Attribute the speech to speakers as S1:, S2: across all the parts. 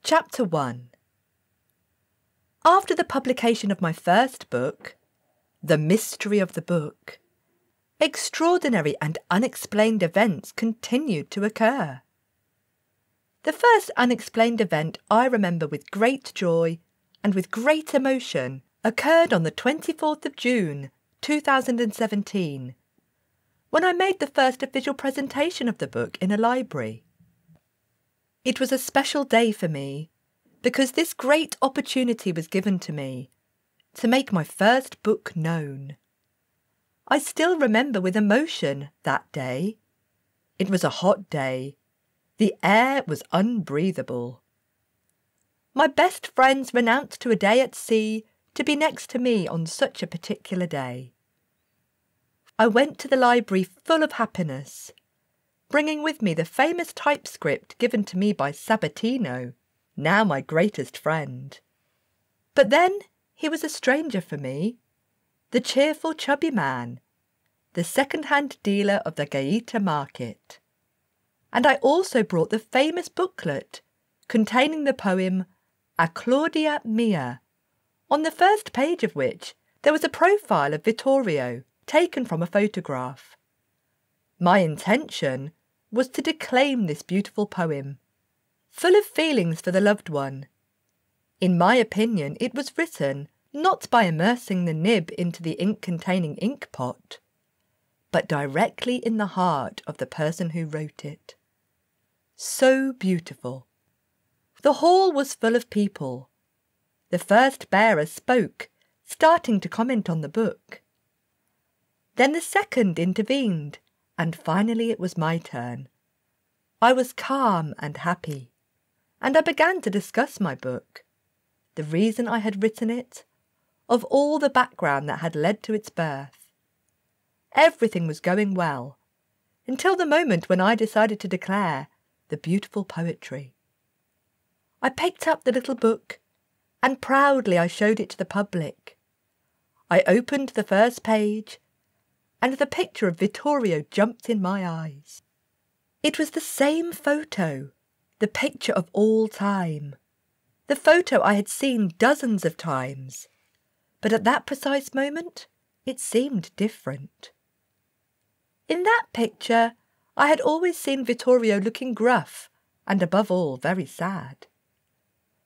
S1: Chapter 1. After the publication of my first book, The Mystery of the Book, extraordinary and unexplained events continued to occur. The first unexplained event I remember with great joy and with great emotion occurred on the 24th of June, 2017, when I made the first official presentation of the book in a library. It was a special day for me because this great opportunity was given to me to make my first book known. I still remember with emotion that day. It was a hot day. The air was unbreathable. My best friends ran out to a day at sea to be next to me on such a particular day. I went to the library full of happiness, bringing with me the famous typescript given to me by Sabatino, now my greatest friend. But then he was a stranger for me, the cheerful chubby man, the second-hand dealer of the Gaeta market. And I also brought the famous booklet containing the poem A Claudia Mia, on the first page of which there was a profile of Vittorio taken from a photograph. My intention was to declaim this beautiful poem, full of feelings for the loved one. In my opinion, it was written not by immersing the nib into the ink-containing ink pot, but directly in the heart of the person who wrote it. So beautiful. The hall was full of people. The first bearer spoke, starting to comment on the book. Then the second intervened, and finally it was my turn. I was calm and happy, and I began to discuss my book, the reason I had written it, of all the background that had led to its birth. Everything was going well, until the moment when I decided to declare the beautiful poetry. I picked up the little book, and proudly I showed it to the public. I opened the first page, and the picture of Vittorio jumped in my eyes. It was the same photo, the picture of all time, the photo I had seen dozens of times, but at that precise moment it seemed different. In that picture I had always seen Vittorio looking gruff and above all very sad.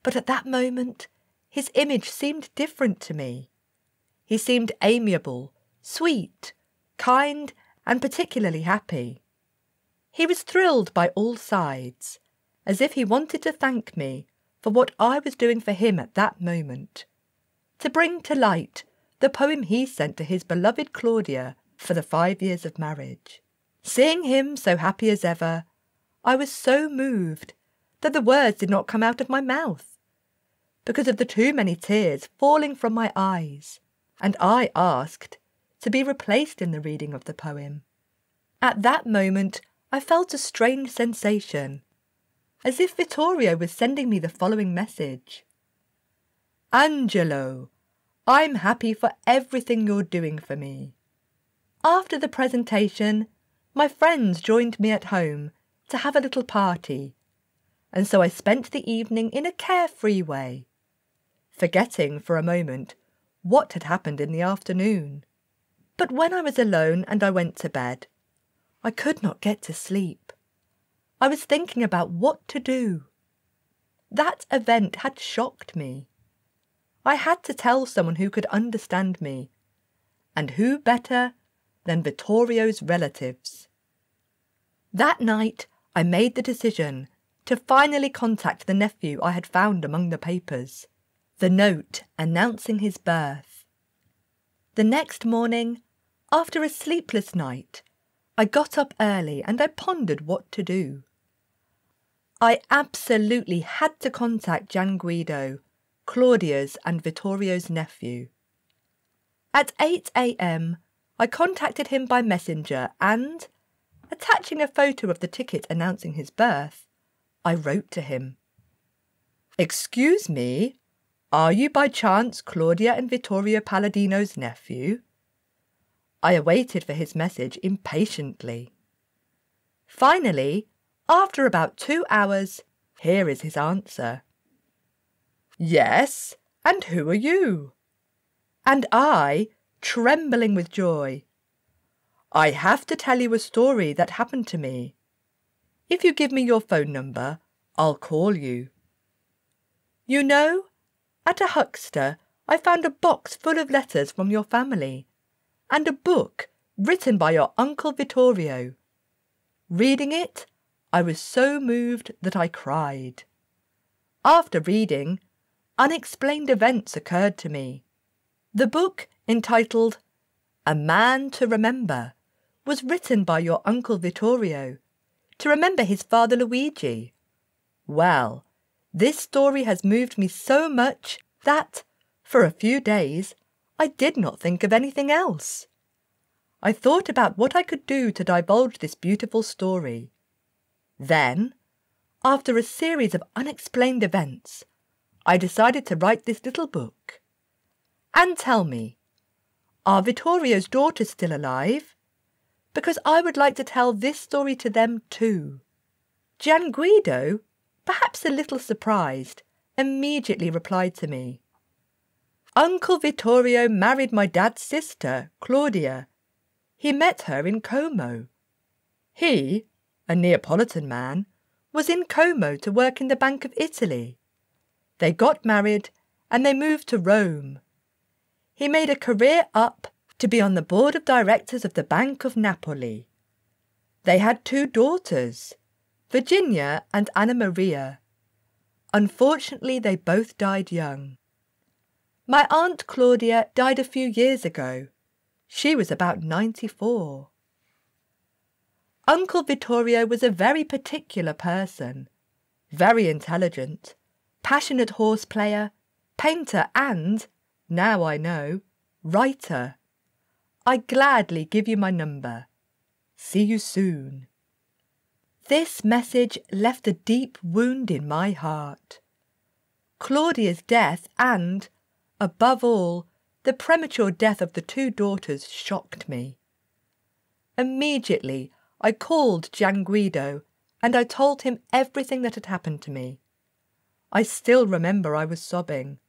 S1: But at that moment his image seemed different to me. He seemed amiable, sweet, kind and particularly happy. He was thrilled by all sides, as if he wanted to thank me for what I was doing for him at that moment, to bring to light the poem he sent to his beloved Claudia for the 5 years of marriage. Seeing him so happy as ever, I was so moved that the words did not come out of my mouth, because of the too many tears falling from my eyes, and I asked to be replaced in the reading of the poem. At that moment I felt a strange sensation, as if Vittorio was sending me the following message. Angelo, I'm happy for everything you're doing for me. After the presentation, my friends joined me at home to have a little party, and so I spent the evening in a carefree way, forgetting for a moment what had happened in the afternoon. But when I was alone and I went to bed, I could not get to sleep. I was thinking about what to do. That event had shocked me. I had to tell someone who could understand me, and who better than Vittorio's relatives. That night I made the decision to finally contact the nephew I had found among the papers, the note announcing his birth. The next morning, after a sleepless night, I got up early and I pondered what to do. I absolutely had to contact Gian Guido, Claudia's and Vittorio's nephew. At 8 a.m, I contacted him by messenger and, attaching a photo of the ticket announcing his birth, I wrote to him. Excuse me, are you by chance Claudia and Vittorio Palladino's nephew? I awaited for his message impatiently. Finally, after about 2 hours, here is his answer. Yes, and who are you? And I, trembling with joy, I have to tell you a story that happened to me. If you give me your phone number, I'll call you. You know, at a huckster, I found a box full of letters from your family, and a book written by your Uncle Vittorio. Reading it, I was so moved that I cried. After reading, unexplained events occurred to me. The book, entitled A Man to Remember, was written by your Uncle Vittorio to remember his father Luigi. Well, this story has moved me so much that, for a few days, I did not think of anything else. I thought about what I could do to divulge this beautiful story. Then, after a series of unexplained events, I decided to write this little book. And tell me, are Vittorio's daughters still alive? Because I would like to tell this story to them too. Gianguido, perhaps a little surprised, immediately replied to me. Uncle Vittorio married my dad's sister, Claudia. He met her in Como. He, a Neapolitan man, was in Como to work in the Bank of Italy. They got married and they moved to Rome. He made a career up to be on the board of directors of the Bank of Napoli. They had 2 daughters, Virginia and Anna Maria. Unfortunately, they both died young. My Aunt Claudia died a few years ago. She was about 94. Uncle Vittorio was a very particular person, very intelligent, passionate horse player, painter and, now I know, writer. I gladly give you my number. See you soon. This message left a deep wound in my heart. Claudia's death and, above all, the premature death of the 2 daughters shocked me. Immediately I called Gianguido and I told him everything that had happened to me. I still remember I was sobbing,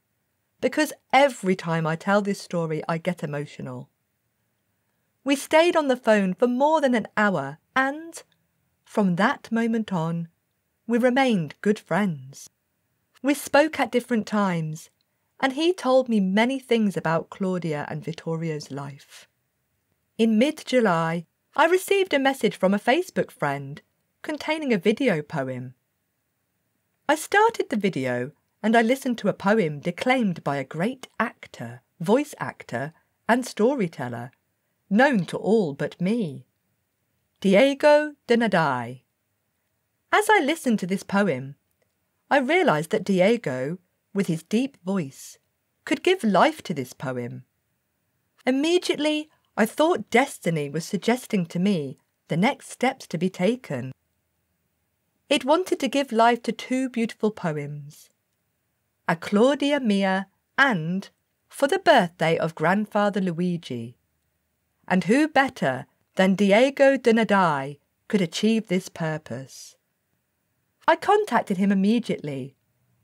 S1: because every time I tell this story I get emotional. We stayed on the phone for more than an hour and, from that moment on, we remained good friends. We spoke at different times, and he told me many things about Claudia and Vittorio's life. In mid-July, I received a message from a Facebook friend containing a video poem. I started the video and I listened to a poem declaimed by a great actor, voice actor, and storyteller, known to all but me, Diego de Nadai. As I listened to this poem, I realised that Diego, with his deep voice, could give life to this poem. Immediately, I thought destiny was suggesting to me the next steps to be taken. It wanted to give life to 2 beautiful poems, A Claudia Mia and For the Birthday of Grandfather Luigi. And who better than Diego de Nadai could achieve this purpose? I contacted him immediately.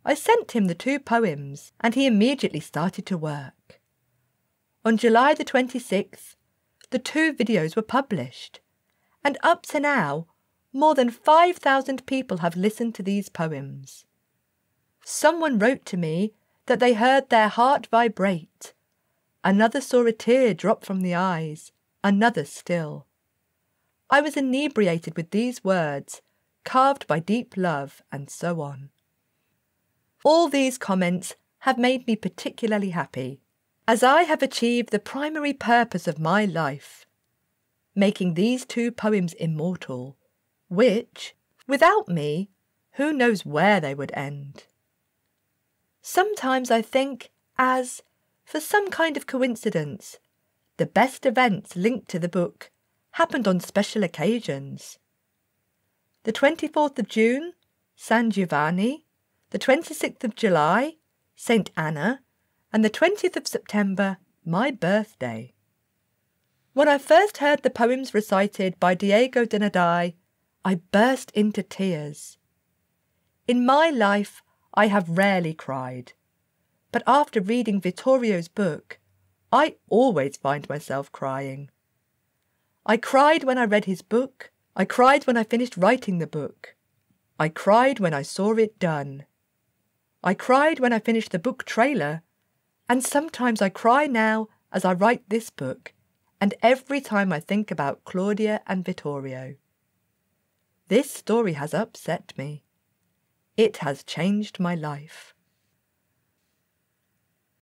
S1: I sent him the 2 poems and he immediately started to work. On July the 26th, the 2 videos were published, and up to now, more than 5,000 people have listened to these poems. Someone wrote to me that they heard their heart vibrate. Another saw a tear drop from the eyes, another still. I was inebriated with these words, carved by deep love, and so on. All these comments have made me particularly happy, as I have achieved the primary purpose of my life, making these 2 poems immortal, which, without me, who knows where they would end. Sometimes I think, as, for some kind of coincidence, the best events linked to the book happened on special occasions. The 24th of June, San Giovanni, the 26th of July, St. Anna, and the 20th of September, my birthday. When I first heard the poems recited by Diego de Nadai, I burst into tears. In my life, I have rarely cried, but after reading Vittorio's book, I always find myself crying. I cried when I read his book. I cried when I finished writing the book. I cried when I saw it done. I cried when I finished the book trailer, and sometimes I cry now as I write this book, and every time I think about Claudia and Vittorio. This story has upset me. It has changed my life.